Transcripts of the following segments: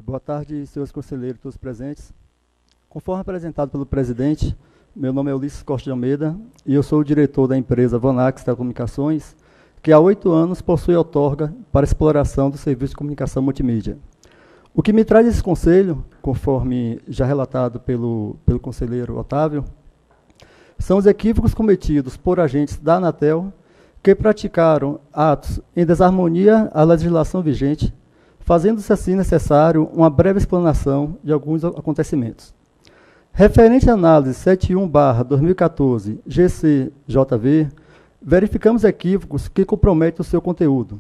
Boa tarde, senhores conselheiros, todos presentes. Conforme apresentado pelo presidente, meu nome é Ulisses Costa de Almeida e eu sou o diretor da empresa Vonax Telecomunicações, que há 8 anos possui outorga para exploração do serviço de comunicação multimídia. O que me traz esse conselho, conforme já relatado pelo conselheiro Otávio, são os equívocos cometidos por agentes da Anatel que praticaram atos em desarmonia à legislação vigente, fazendo-se assim necessário uma breve explanação de alguns acontecimentos. Referente à análise 71/2014 GCJV, verificamos equívocos que comprometem o seu conteúdo,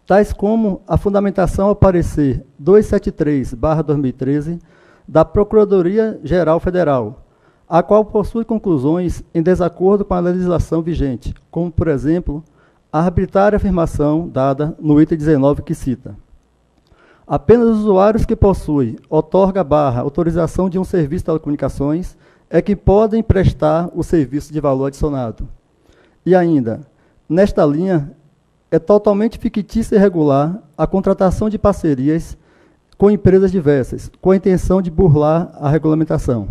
tais como a fundamentação ao parecer 273/2013 da Procuradoria-Geral Federal, a qual possui conclusões em desacordo com a legislação vigente, como, por exemplo, a arbitrária afirmação dada no item 19 que cita: apenas os usuários que possuem outorga/autorização de um serviço de telecomunicações é que podem prestar o serviço de valor adicionado. E ainda, nesta linha, é totalmente fictícia e irregular a contratação de parcerias com empresas diversas, com a intenção de burlar a regulamentação.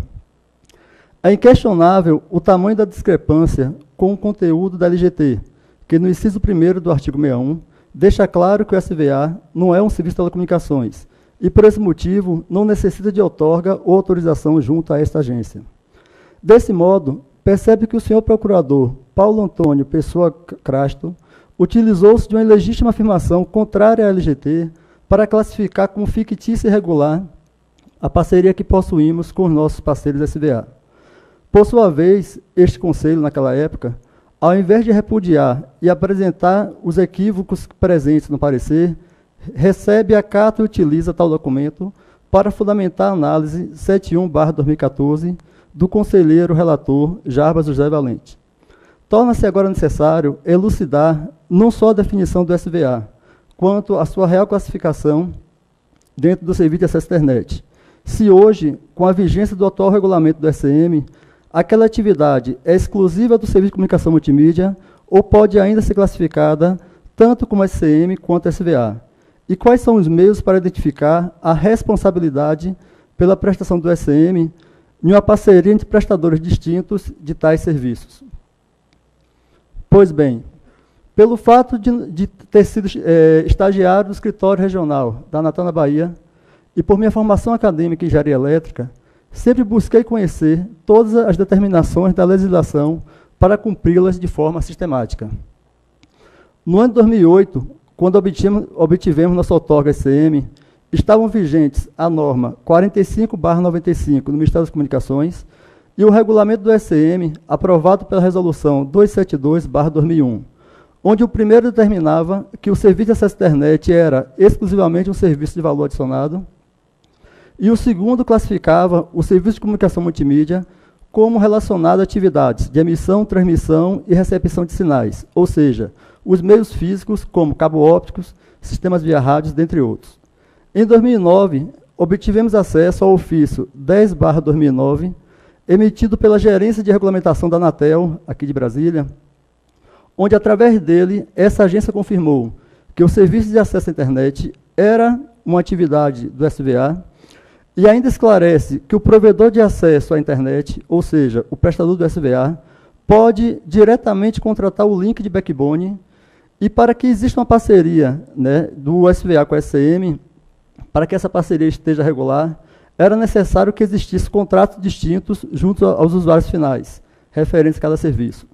É inquestionável o tamanho da discrepância com o conteúdo da LGT, que no inciso 1º do artigo 61, deixa claro que o SVA não é um serviço de telecomunicações e, por esse motivo, não necessita de outorga ou autorização junto a esta agência. Desse modo, percebe que o senhor procurador Paulo Antônio Pessoa Crasto utilizou-se de uma ilegítima afirmação contrária à LGT para classificar como fictícia e irregular a parceria que possuímos com os nossos parceiros SVA. Por sua vez, este conselho, naquela época, ao invés de repudiar e apresentar os equívocos presentes no parecer, recebe, acata e utiliza tal documento para fundamentar a análise 71/2014 do conselheiro relator Jarbas José Valente. Torna-se agora necessário elucidar não só a definição do SVA, quanto a sua real classificação dentro do serviço de acesso à internet. Se hoje, com a vigência do atual regulamento do SM, aquela atividade é exclusiva do serviço de comunicação multimídia ou pode ainda ser classificada tanto como SCM quanto SVA? E quais são os meios para identificar a responsabilidade pela prestação do SM em uma parceria entre prestadores distintos de tais serviços? Pois bem, pelo fato de ter sido estagiário do escritório regional da Anatel na Bahia e por minha formação acadêmica em engenharia elétrica, sempre busquei conhecer todas as determinações da legislação para cumpri-las de forma sistemática. No ano de 2008, quando obtivemos nossa outorga SM, estavam vigentes a norma 45/95 do Ministério das Comunicações e o regulamento do SM, aprovado pela resolução 272/2001, onde o primeiro determinava que o serviço de acesso à internet era exclusivamente um serviço de valor adicionado, e o segundo classificava o serviço de comunicação multimídia como relacionado a atividades de emissão, transmissão e recepção de sinais, ou seja, os meios físicos como cabo ópticos, sistemas via rádios, dentre outros. Em 2009, obtivemos acesso ao ofício 10/2009, emitido pela Gerência de Regulamentação da Anatel, aqui de Brasília, onde, através dele, essa agência confirmou que o serviço de acesso à internet era uma atividade do SVA, e ainda esclarece que o provedor de acesso à internet, ou seja, o prestador do SVA, pode diretamente contratar o link de backbone, e para que exista uma parceria, né, do SVA com a SM, para que essa parceria esteja regular, era necessário que existissem contratos distintos junto aos usuários finais, referentes a cada serviço.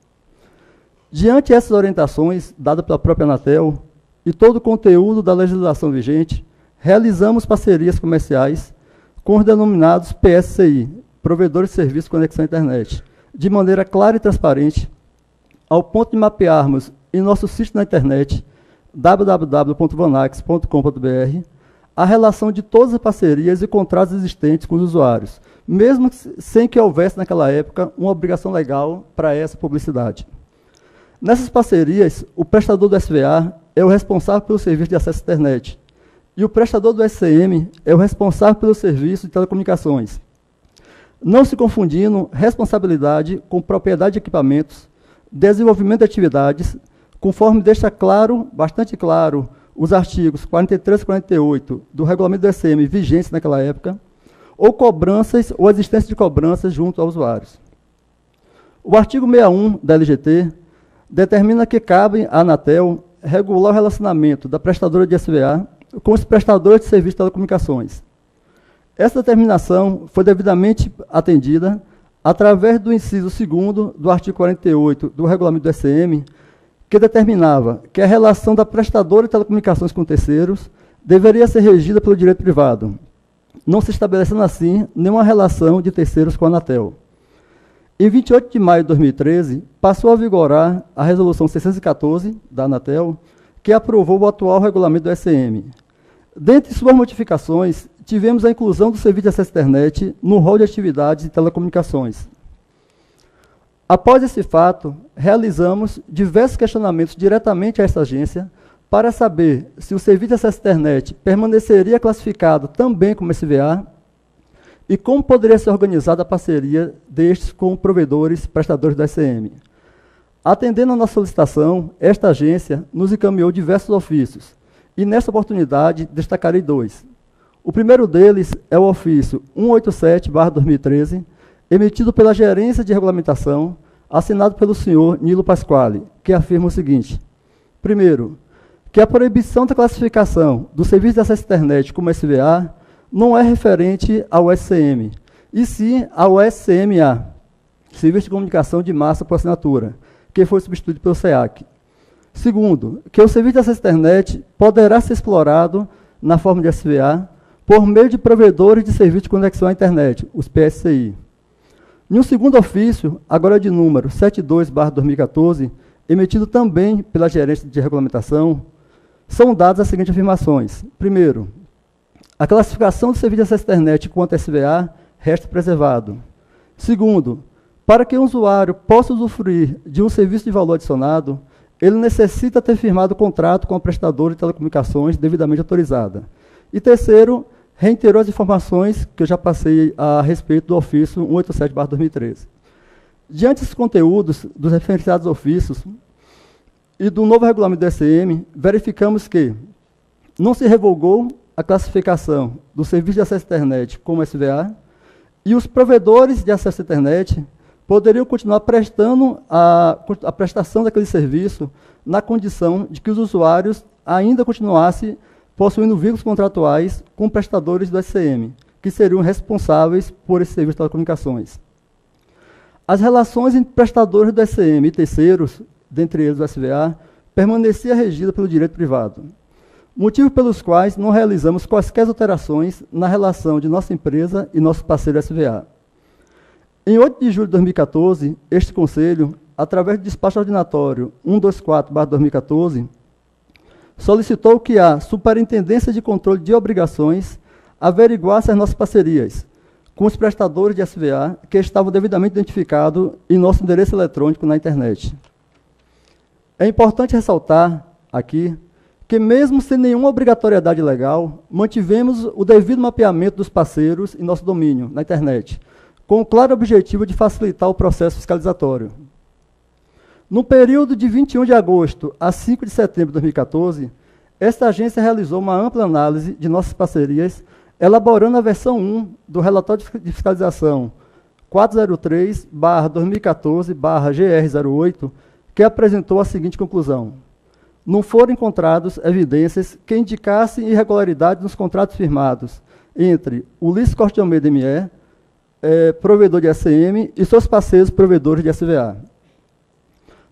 Diante dessas orientações dadas pela própria Anatel e todo o conteúdo da legislação vigente, realizamos parcerias comerciais com os denominados PSCI, Provedores de Serviço de Conexão à Internet, de maneira clara e transparente, ao ponto de mapearmos em nosso sítio na internet, www.vonax.com.br, a relação de todas as parcerias e contratos existentes com os usuários, mesmo sem que houvesse naquela época uma obrigação legal para essa publicidade. Nessas parcerias, o prestador do SVA é o responsável pelo serviço de acesso à internet, e o prestador do SCM é o responsável pelo serviço de telecomunicações, não se confundindo responsabilidade com propriedade de equipamentos, desenvolvimento de atividades, conforme deixa claro, bastante claro, os artigos 43 e 48 do regulamento do ECM vigentes naquela época, ou cobranças ou existência de cobranças junto aos usuários. O artigo 61 da LGT determina que cabe à Anatel regular o relacionamento da prestadora de SVA com os prestadores de serviço de telecomunicações. Essa determinação foi devidamente atendida através do inciso 2º do artigo 48 do regulamento do ECM, que determinava que a relação da prestadora de telecomunicações com terceiros deveria ser regida pelo direito privado, não se estabelecendo assim nenhuma relação de terceiros com a Anatel. Em 28 de maio de 2013, passou a vigorar a Resolução 614 da Anatel, que aprovou o atual regulamento do ECM. Dentre suas modificações, tivemos a inclusão do serviço de acesso à internet no rol de atividades de telecomunicações. Após esse fato, realizamos diversos questionamentos diretamente a essa agência para saber se o serviço de acesso à internet permaneceria classificado também como SVA e como poderia ser organizada a parceria destes com provedores prestadores da ECM. Atendendo a nossa solicitação, esta agência nos encaminhou diversos ofícios, e nesta oportunidade destacarei dois. O primeiro deles é o ofício 187/2013, emitido pela Gerência de Regulamentação, assinado pelo senhor Nilo Pasquale, que afirma o seguinte: primeiro, que a proibição da classificação do serviço de acesso à internet como SVA não é referente ao SCM, e sim ao SCMA, Serviço de Comunicação de Massa por Assinatura, que foi substituído pelo SEAC. Segundo, que o serviço de acesso à internet poderá ser explorado na forma de SVA por meio de provedores de serviço de conexão à internet, os PSCI. Em um segundo ofício, agora de número 72/2014, emitido também pela Gerência de Regulamentação, são dadas as seguintes afirmações. Primeiro, a classificação do serviço de acesso à internet quanto SVA resta preservado. Segundo, para que o usuário possa usufruir de um serviço de valor adicionado, ele necessita ter firmado contrato com a prestadora de telecomunicações devidamente autorizada. E terceiro, reiterou as informações que eu já passei a respeito do ofício 187/2013. Diante dos conteúdos dos referenciados ofícios e do novo regulamento do ECM, verificamos que não se revogou a classificação do serviço de acesso à internet como SVA e os provedores de acesso à internet poderiam continuar prestando a prestação daquele serviço na condição de que os usuários ainda continuassem possuindo vínculos contratuais com prestadores do SCM, que seriam responsáveis por esse serviço de telecomunicações. As relações entre prestadores do SCM e terceiros, dentre eles o SVA, permaneciam regidas pelo direito privado, motivo pelos quais não realizamos quaisquer alterações na relação de nossa empresa e nosso parceiro SVA. Em 8 de julho de 2014, este Conselho, através do despacho ordinatório 124/2014, solicitou que a Superintendência de Controle de Obrigações averiguasse as nossas parcerias com os prestadores de SVA que estavam devidamente identificados em nosso endereço eletrônico na internet. É importante ressaltar aqui que, mesmo sem nenhuma obrigatoriedade legal, mantivemos o devido mapeamento dos parceiros em nosso domínio, na internet, com o claro objetivo de facilitar o processo fiscalizatório. No período de 21 de agosto a 5 de setembro de 2014, esta agência realizou uma ampla análise de nossas parcerias, elaborando a versão 1 do relatório de fiscalização 403/2014/GR08, que apresentou a seguinte conclusão: não foram encontradas evidências que indicassem irregularidade nos contratos firmados entre o Ulisses Corte de Almeida ME, provedor de ACM, e seus parceiros provedores de SVA.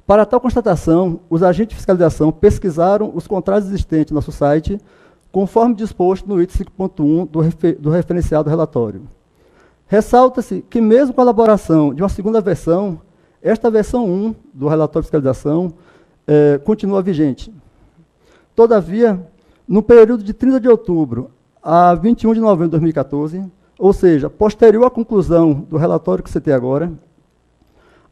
Para tal constatação, os agentes de fiscalização pesquisaram os contratos existentes no nosso site, conforme disposto no item 5.1 do referencial do relatório. Ressalta-se que, mesmo com a elaboração de uma segunda versão, esta versão 1 do relatório de fiscalização continua vigente. Todavia, no período de 30 de outubro a 21 de novembro de 2014, ou seja, posterior à conclusão do relatório que citei agora,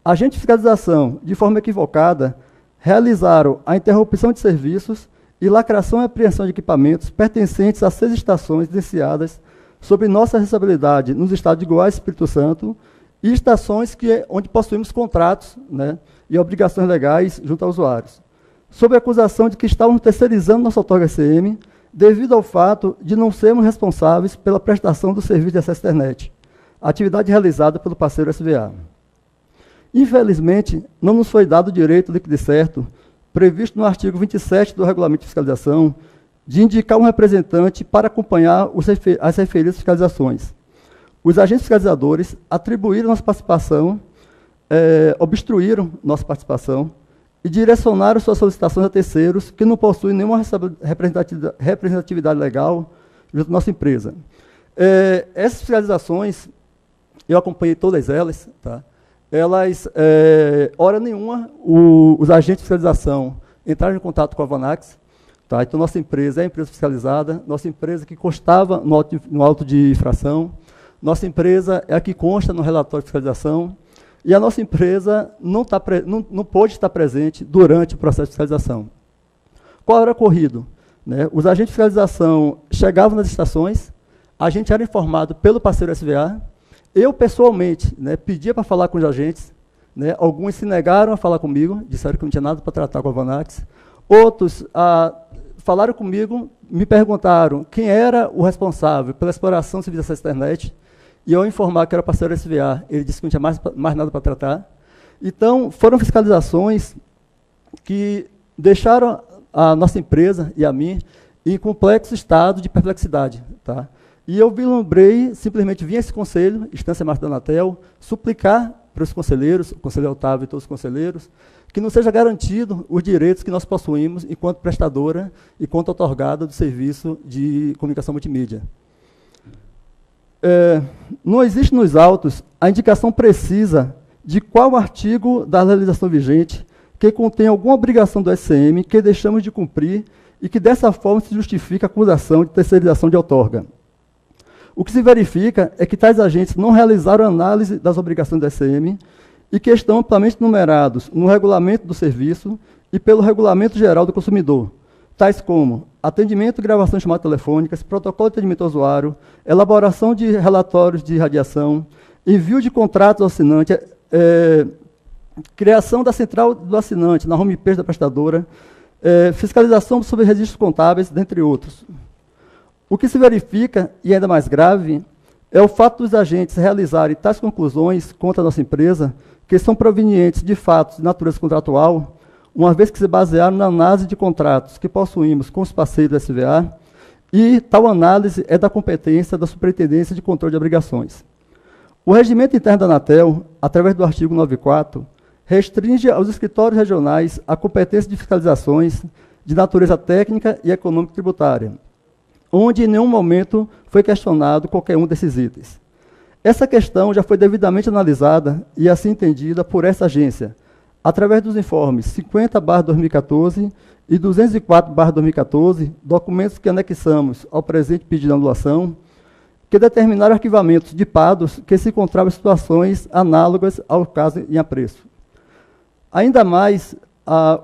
agentes de fiscalização, de forma equivocada, realizaram a interrupção de serviços e lacração e apreensão de equipamentos pertencentes a 6 estações licenciadas sob nossa responsabilidade nos estados de Goiás e Espírito Santo e estações onde possuímos contratos, né, e obrigações legais junto aos usuários. sob a acusação de que estávamos terceirizando nossa outorga SM, devido ao fato de não sermos responsáveis pela prestação do serviço de acesso à internet, atividade realizada pelo parceiro SVA. Infelizmente, não nos foi dado o direito líquido e certo, previsto no artigo 27 do Regulamento de Fiscalização, de indicar um representante para acompanhar as referidas fiscalizações. Os agentes fiscalizadores atribuíram nossa participação, obstruíram nossa participação e direcionaram suas solicitações a terceiros que não possuem nenhuma representatividade legal junto à nossa empresa. Essas fiscalizações, eu acompanhei todas elas, tá? Elas, hora nenhuma, os agentes de fiscalização entraram em contato com a Vanax, tá? Então, nossa empresa é a empresa fiscalizada, nossa empresa que constava no auto de infração, nossa empresa é a que consta no relatório de fiscalização, e a nossa empresa não pôde estar presente durante o processo de fiscalização. Qual era o ocorrido? Né? Os agentes de fiscalização chegavam nas estações, a gente era informado pelo parceiro SVA, eu, pessoalmente, né, pedia para falar com os agentes, né, alguns se negaram a falar comigo, disseram que não tinha nada para tratar com a Vanax, outros falaram comigo, me perguntaram quem era o responsável pela exploração do serviço de acesso à internet, e eu informar que era parceiro SVA, ele disse que não tinha mais nada para tratar. Então, foram fiscalizações que deixaram a nossa empresa e a mim em complexo estado de perplexidade. Tá? E eu simplesmente vim a esse conselho, Instância Marta da Anatel, suplicar para os conselheiros, o conselheiro Otávio e todos os conselheiros, que não seja garantido os direitos que nós possuímos enquanto prestadora e enquanto otorgada do serviço de comunicação multimídia. Não existe nos autos a indicação precisa de qual artigo da legislação vigente que contém alguma obrigação do SM que deixamos de cumprir e que dessa forma se justifica a acusação de terceirização de outorga. O que se verifica é que tais agentes não realizaram análise das obrigações do SM e que estão amplamente numerados no regulamento do serviço e pelo Regulamento Geral do Consumidor, tais como atendimento e gravação de chamadas telefônicas, protocolo de atendimento ao usuário, elaboração de relatórios de radiação, envio de contratos ao assinante, criação da central do assinante na homepage da prestadora, fiscalização sobre registros contábeis, dentre outros. O que se verifica, e ainda mais grave, é o fato dos agentes realizarem tais conclusões contra a nossa empresa, que são provenientes de fatos de natureza contratual, uma vez que se basearam na análise de contratos que possuímos com os parceiros do SVA, e tal análise é da competência da Superintendência de Controle de Obrigações. O regimento interno da Anatel, através do artigo 94, restringe aos escritórios regionais a competência de fiscalizações de natureza técnica e econômica tributária, onde em nenhum momento foi questionado qualquer um desses itens. Essa questão já foi devidamente analisada e assim entendida por essa agência, através dos informes 50/2014 e 204/2014, documentos que anexamos ao presente pedido de anulação, que determinaram arquivamentos de PADOS que se encontravam em situações análogas ao caso em apreço. Ainda mais,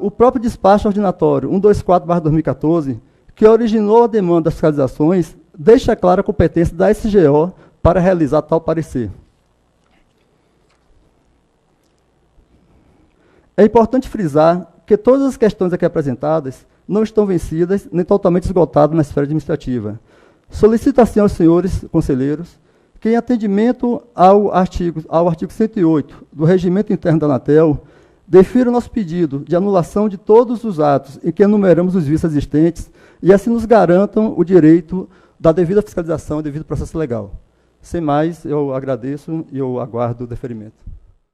o próprio despacho ordinatório 124/2014, que originou a demanda das fiscalizações, deixa clara a competência da SGO para realizar tal parecer. É importante frisar que todas as questões aqui apresentadas não estão vencidas nem totalmente esgotadas na esfera administrativa. Solicito assim aos senhores conselheiros que, em atendimento ao artigo 108 do Regimento Interno da Anatel, defiram o nosso pedido de anulação de todos os atos em que enumeramos os vícios existentes e assim nos garantam o direito da devida fiscalização e devido processo legal. Sem mais, eu agradeço e eu aguardo o deferimento.